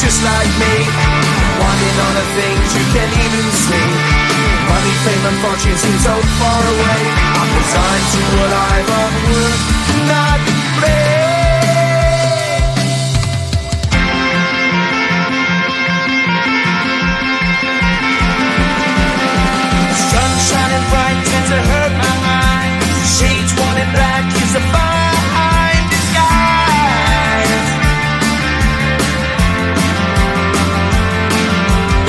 just like me, wanting all the things you can't even see. Money, fame and fortune seem so far away. I'm resigned to what I've unworked, not play. Sun shining bright tends to hurt my mind. Shades worn in black is a fine disguise.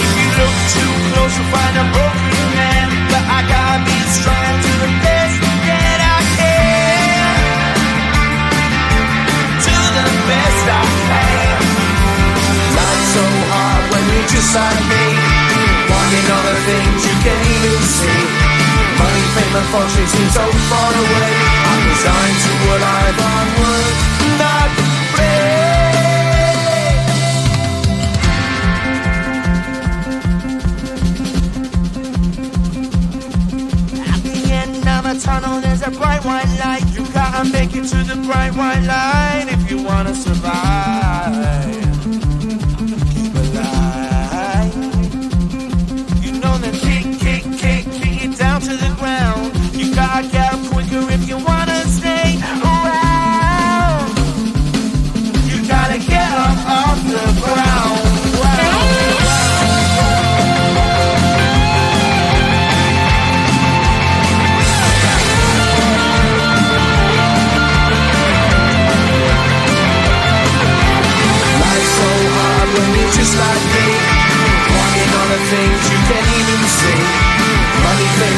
If you look too close, you'll find a broken man. But I gotta be strong to the best that I can. To the best I can. Life's so hard when you're just like me, wanting all the things you can't even see. Money, fame and fortune seem so far away. I'm resigned to what I've unworked, not play. At the end of a tunnel there's a bright white light. You gotta make it to the bright white light if you wanna survive. Keep alive. You know the kick down to the ground. You gotta get up quicker if you wanna stay around. You gotta get up off the ground.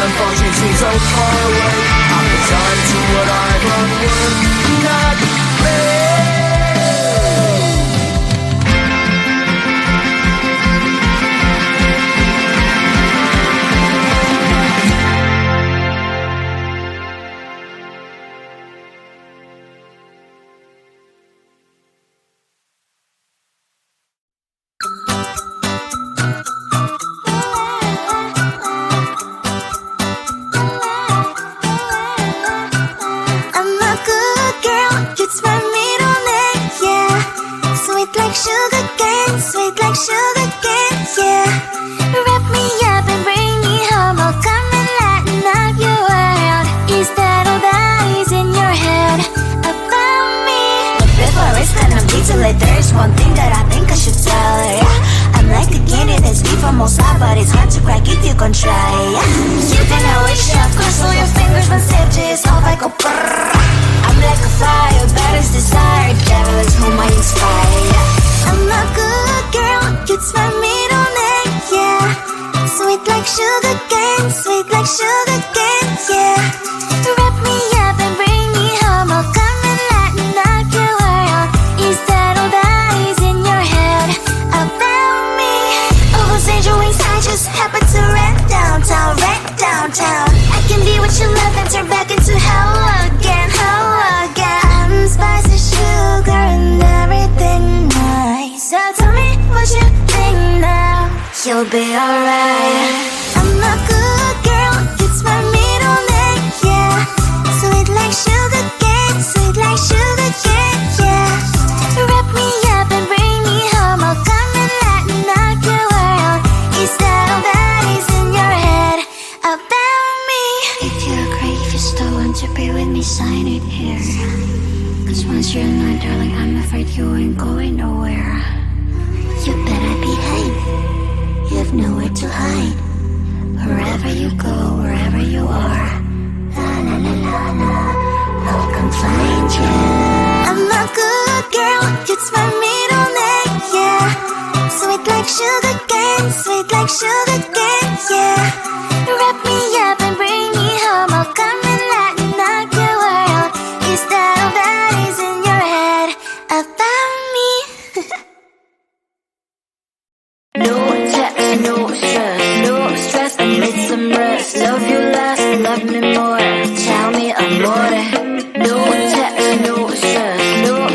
and function seems so far away. I'm resigned to what I've unlearned, not read. There's one thing that I think I should tell her, yeah. I'm like a candy that's deep from outside, but it's hard to crack if you gon' try, yeah. You think I wish you cross all your fingers when safety is off, I go brrrr. I'm like a fire, bad as desire, devil is whom I inspire, yeah. I'm a good girl, it's my middle name, yeah. Sweet like sugar cane, yeah. Wrap me up and bring me home, I'll come and lighten up your world. Is that all that is in your head about me? Overstand your wings, I just happen to rent downtown. I can be what you love and turn back into hell again. I'm spicy sugar and everything nice. So tell me what you think now. You'll be alright. I'm a good girl, it's my middle name, yeah. Sweet like sugar cane, yeah. Wrap me up and bring me home, I'll come and lighten up your world. Is that all that is in your head about me? If you're great, if you still want to be with me, sign it here. Cause once you're not, darling, I'm afraid you ain't going nowhere. You better behave, you have nowhere to hide. Wherever you go, wherever you are, la la la la la, I'll come find you. I'm a good girl, it's my middle name, yeah. Sweet like sugar cane, yeah. Wrap me up and bring me home, I'll come and lighten up your world. Is that all that is in your head about me? No text, no stress, I need some rest. Love you less, love me more. Tell me amore. No text, no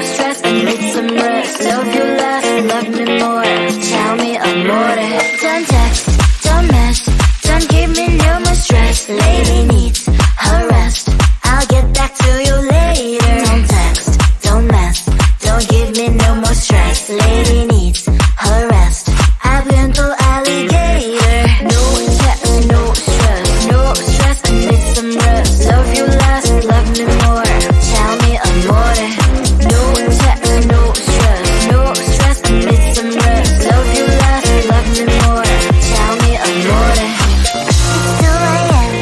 stress, I need some rest. Love you less, love me more. Tell me amore. Don't text, don't mess, don't give me no more stress. Lady needs her rest, I'll get back to you later. Don't text, don't mess, don't give me no more stress. Lady needs her rest, I've been to alligator. No text, no stress, I need some rest. Love you less, love me more. Tell me amore. No text, no stress, I need some rest. Love you less, love me more. Tell me amore. It's 2 a.m.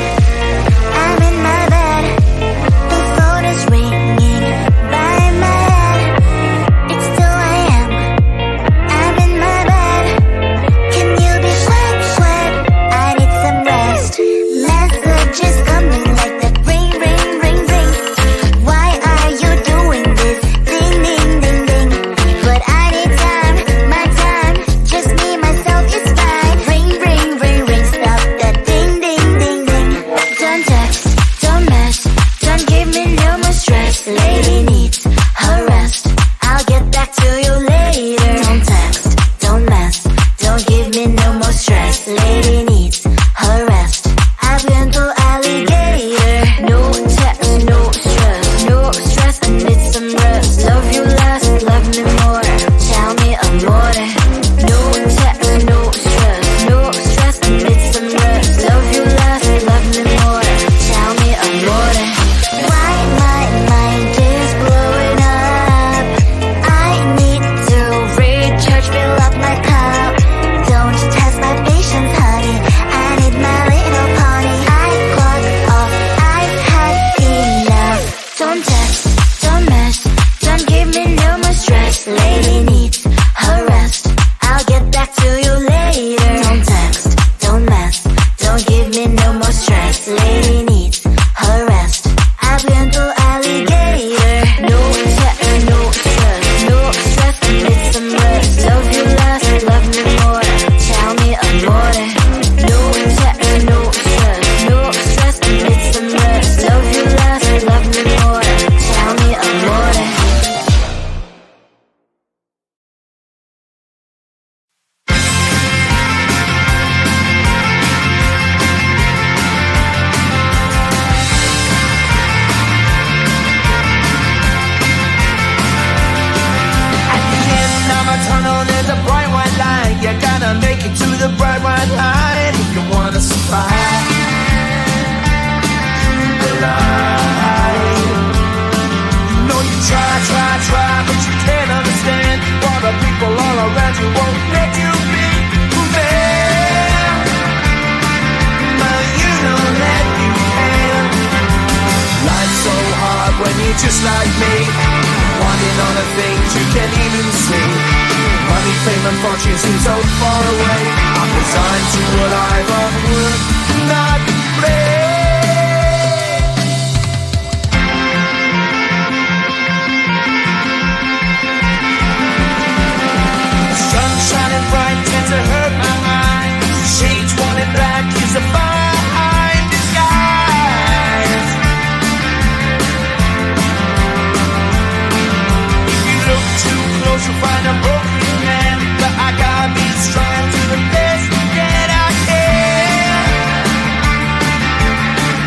Lady needs her rest. I've been through alligator. No text, no stress, no stress. I need some rest. Love you less, love me more. Tell me amore. No text, no stress, no stress. I need some rest. Love you less, love me more. Tell me amore. There's a bright white line. You gotta make it to the bright white line if you wanna survive. The line. You know you try, but you can't understand why the people all around you won't let you be who they are. But you know that you can. Life's so hard when you're just like me, wanting all the things you can't even see. Money, fame, and fortune seem so far away. I'm resigned to a life of work, not play. The sun shining bright tends to hurt my mind. Shades worn in black is a fine disguise. If you look too close, you'll find a broken man. But I gotta be strong to the best that I can.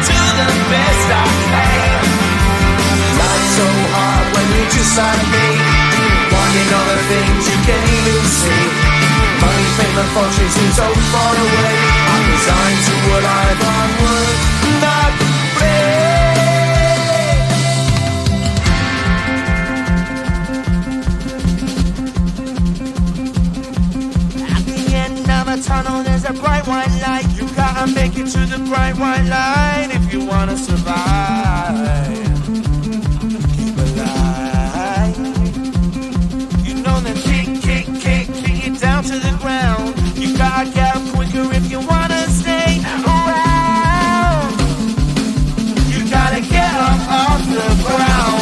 To the best I can. Life's so hard when you're just like me, wanting all the things you can't even see. Money, fame, and fortune seem so far away. I'm resigned to a life on work, not play. Tunnel, there's a bright white light. You gotta make it to the bright white light if you wanna survive. Keep alive. You know that kick it down to the ground. You gotta get up quicker if you wanna stay around. You gotta get up off the ground.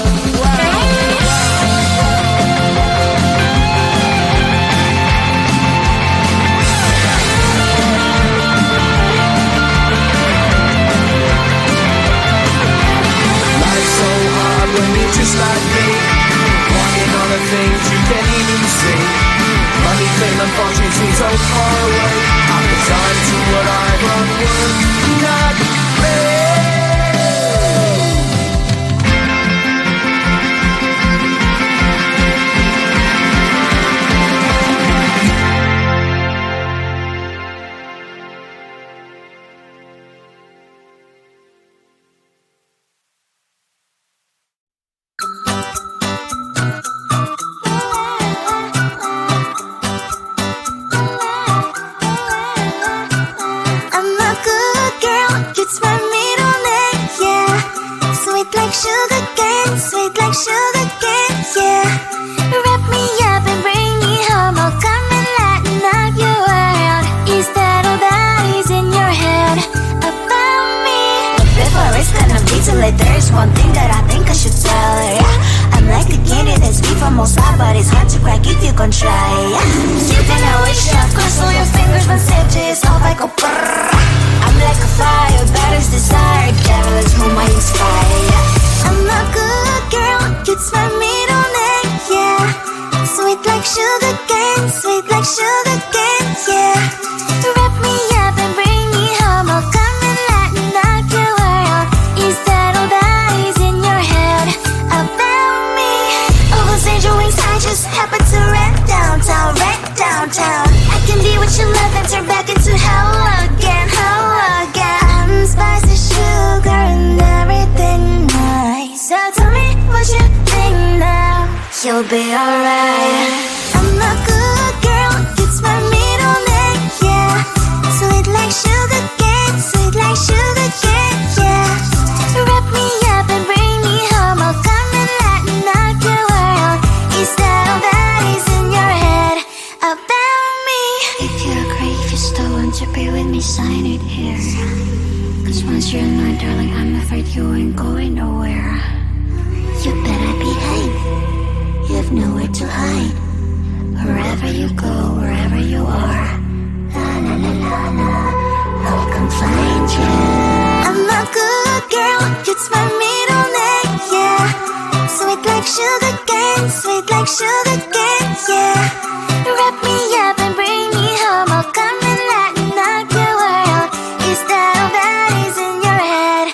Just like me, wanting all the things you can't even see. Money, fame, and fortune seem so far away. I'm resigned to what I've run work, not play. There's one thing that I think I should tell her, yeah. I'm like the candy that's sweet from most side, but it's hard to crack if you can try, yeah. You think I wish you have crossed all your fingers when safety is off, I go brrrr. I'm like a fire, that is desire, devil is whom I inspire, yeah. I'm a good girl, it's my middle name, yeah. Sweet like sugar cane, yeah. Wrap me up and bring me home, I'll come and lighten up your world. Is that all that is in your head about me? All those angel wings I just happen to rent downtown. I can be what you love and turn back into hell again. I'm spicy sugar and everything nice. So tell me what you think now. You'll be alright. I'm a good girl, it's my middle name, yeah. Sweet like sugar cane, yeah. Wrap me up and bring me home, I'll come and lighten up your world. Is that all that is in your head about me? If you agree, if you still want to be with me, sign it here. 'Cause once you're in on, darling, I'm afraid you ain't going nowhere. You better behave. You have nowhere to hide. Wherever you go, wherever you are, La la la la la. I'll come find you. I'm a good girl. It's my middle name, yeah. Sweet like sugar cane, sweet like sugar cane, yeah. Wrap me up and bring me home. I'll come and lighten up your world. Is that all that is in your head?